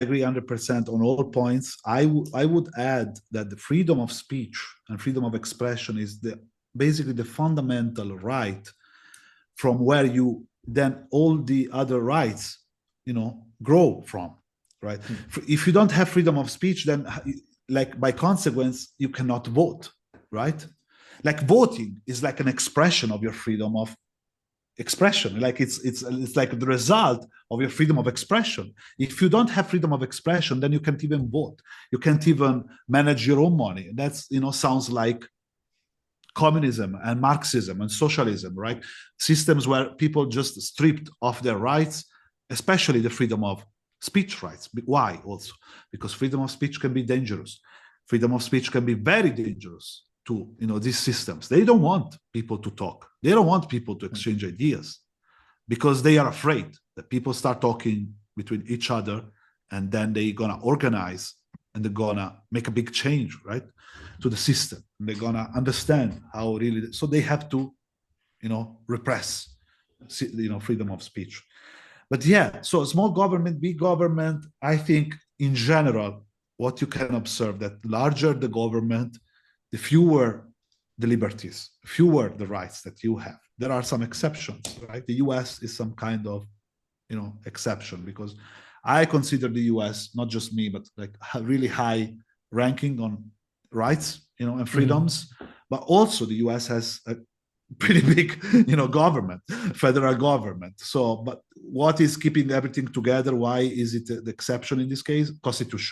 agree 100% on all points. I would add that the freedom of speech and freedom of expression is basically the fundamental right from where you then all the other rights, grow from, right? If you don't have freedom of speech, then like by consequence, you cannot vote, right? Like voting is like an expression of your freedom of expression. Like it's like the result of your freedom of expression. If you don't have freedom of expression, then you can't even vote. You can't even manage your own money. That's sounds like communism and Marxism and socialism, right? Systems where people just stripped of their rights, especially the freedom of speech rights. Why also? Because freedom of speech can be dangerous. Freedom of speech can be very dangerous to these systems. They don't want people to talk. They don't want people to exchange ideas because they are afraid that people start talking between each other and then they're gonna organize and they're gonna make a big change, right, to the system. And they're gonna understand how really. So they have to, repress, freedom of speech. But yeah, so small government, big government. I think in general, what you can observe that larger the government, the fewer the liberties, fewer the rights that you have. There are some exceptions, right? The US is some kind of, exception because I consider the US, not just me, but like really high ranking on rights, and freedoms. But also the US has a pretty big, government, federal government. So, but what is keeping everything together? Why is it the exception in this case? Constitution.